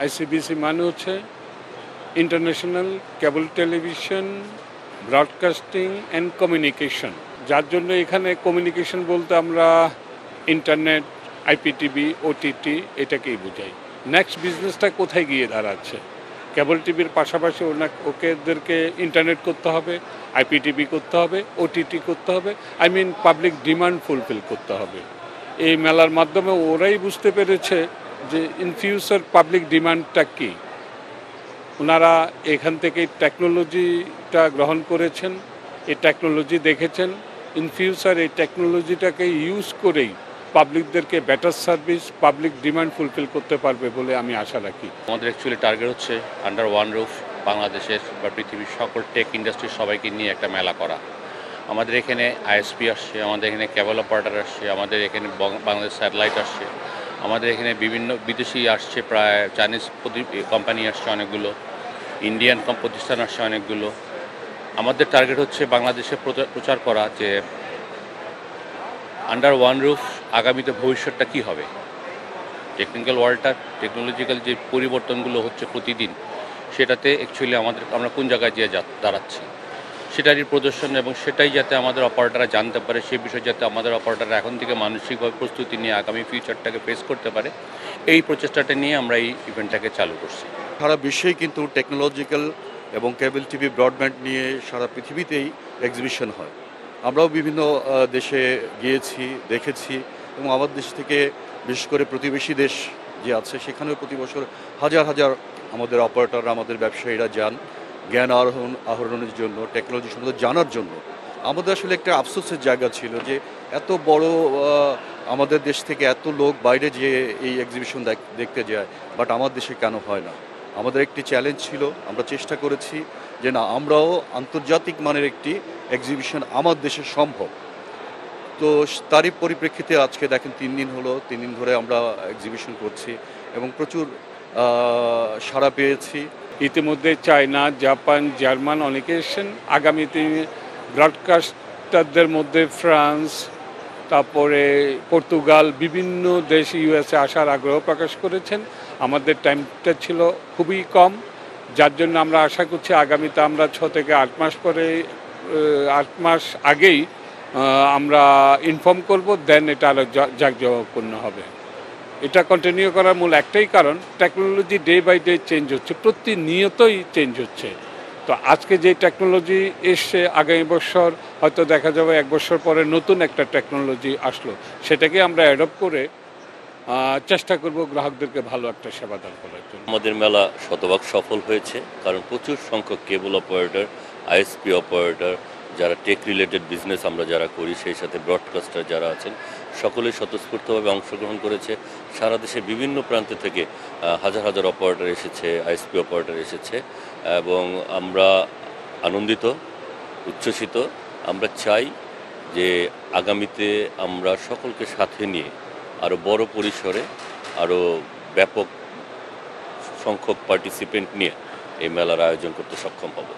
ICBC মানে হচ্ছে international cable television broadcasting and communication, যার জন্য এখানে কমিউনিকেশন বলতে আমরা ইন্টারনেট, আইপিটিভি, ওটিটি এটাকেই বোঝাই। নেক্সট বিজনেসটা কোথায় গিয়ে দাঁড়াচ্ছে? কেবল টিভির পাশাপাশি ওদেরকে ইন্টারনেট করতে হবে, আইপিটিভি করতে হবে, ওটিটি করতে হবে, পাবলিক ডিমান্ড ফুলফিল করতে হবে। এই মেলার মাধ্যমে ওরাই বুঝতে পেরেছে যে ইন ফিউচার পাবলিক ডিমান্ডটা কী। ওনারা এখান থেকে টেকনোলজিটা গ্রহণ করেছেন, এই টেকনোলজি দেখেছেন, ইন ফিউচার এই টেকনোলজিটাকে ইউজ করেই পাবলিকদেরকে better service, public demand fulfil করতে পারবে বলে আমি আশা রাখি। আমাদের অ্যাকচুয়ালি টার্গেট হচ্ছে আন্ডার ওয়ান রুফ বাংলাদেশের বা পৃথিবীর সকল টেক ইন্ডাস্ট্রির সবাইকে নিয়ে একটা মেলা করা। আমাদের এখানে আইএসপি আসছে, আমাদের এখানে কেবল অপারেটর আসছে, আমাদের এখানে বাংলাদেশ স্যাটেলাইট আসছে, আমাদের এখানে বিভিন্ন বিদেশি আসছে, প্রায় চাইনিজ কোম্পানি আসছে অনেকগুলো, ইন্ডিয়ান প্রতিষ্ঠান আসছে অনেকগুলো। আমাদের টার্গেট হচ্ছে বাংলাদেশে প্রচার করা যে আন্ডার ওয়ান রুফ আগামীতে ভবিষ্যৎটা কী হবে। টেকনিক্যাল ওয়ার্ল্ডটা, টেকনোলজিক্যাল যে পরিবর্তনগুলো হচ্ছে প্রতিদিন, সেটাতে অ্যাকচুয়ালি আমরা কোন জায়গায় যেয়ে দাঁড়াচ্ছি সেটারই প্রদর্শন, এবং সেটাই যাতে আমাদের অপারেটররা জানতে পারে, সেই বিষয়ে যাতে আমাদের অপারেটররা এখন থেকে মানসিকভাবে প্রস্তুতি নিয়ে আগামী ফিউচারটাকে ফেস করতে পারে, এই প্রচেষ্টাটা নিয়ে আমরা এই ইভেন্টটাকে চালু করছি। সারা বিশ্বেই কিন্তু টেকনোলজিক্যাল এবং কেবল টিভি ব্রডব্যান্ড নিয়ে সারা পৃথিবীতেই এক্সিবিশন হয়। আমরাও বিভিন্ন দেশে গিয়েছি, দেখেছি, এবং আমার দেশ থেকে বিশেষ করে প্রতিবেশী দেশ যে আছে সেখানেও প্রতি বছর হাজার হাজার আমাদের অপারেটররা, আমাদের ব্যবসায়ীরা যান জ্ঞান আহরণের জন্য, টেকনোলজি সম্বন্ধে জানার জন্য। আমাদের আসলে একটা আফসোসের জায়গা ছিল যে এত বড় আমাদের দেশ থেকে এত লোক বাইরে যেয়ে এই এক্সিবিশন দেখতে যায়, বাট আমার দেশে কেন হয় না। আমাদের একটি চ্যালেঞ্জ ছিল, আমরা চেষ্টা করেছি যে না, আমরাও আন্তর্জাতিক মানের একটি এক্সিবিশন আমার দেশে সম্ভব। তো তারই পরিপ্রেক্ষিতে আজকে দেখেন 3 দিন হলো, 3 দিন ধরে আমরা এক্সিবিশন করছি এবং প্রচুর সাড়া পেয়েছি। ইতিমধ্যে চায়না, জাপান, জার্মান অনেকে এসেছেন। আগামীতে ব্রডকাস্টারদের মধ্যে ফ্রান্স, তারপরে পর্তুগাল, বিভিন্ন দেশ, ইউএসএ আসার আগ্রহ প্রকাশ করেছেন। আমাদের টাইমটা ছিল খুবই কম, যার জন্য আমরা আশা করছি আগামীতে আমরা 6 থেকে 8 মাস পরে, 8 মাস আগেই আমরা ইনফর্ম করব, দেন এটা আরও জাঁকজমকপূর্ণ হবে। এটা কন্টিনিউ করার মূল একটাই কারণ, technology day by day change হচ্ছে, প্রতিনিয়তই চেঞ্জ হচ্ছে। তো আজকে যে টেকনোলজি এসছে, আগামী বছর হয়তো দেখা যাবে 1 বছর পরে নতুন একটা টেকনোলজি আসলো, সেটাকে আমরা অ্যাডপ্ট করে চেষ্টা করব গ্রাহকদেরকে ভালো একটা সেবা দান করার জন্য। আমাদের মেলা শতভাগ সফল হয়েছে, কারণ প্রচুর সংখ্যক কেবল অপারেটর, আইএসপি অপারেটর, যারা টেক রিলেটেড বিজনেস আমরা যারা করি, সেই সাথে ব্রডকাস্টার যারা আছেন, সকলেই স্বতঃস্ফূর্তভাবে অংশগ্রহণ করেছে। সারা দেশের বিভিন্ন প্রান্ত থেকে হাজার হাজার অপারেটর এসেছে, আইএসপি অপারেটর এসেছে, এবং আমরা আনন্দিত, উচ্ছ্বসিত। আমরা চাই যে আগামীতে আমরা সকলকে সাথে নিয়ে আরও বড় পরিসরে, আরও ব্যাপক সংখ্যক পার্টিসিপেন্ট নিয়ে এই মেলার আয়োজন করতে সক্ষম হব।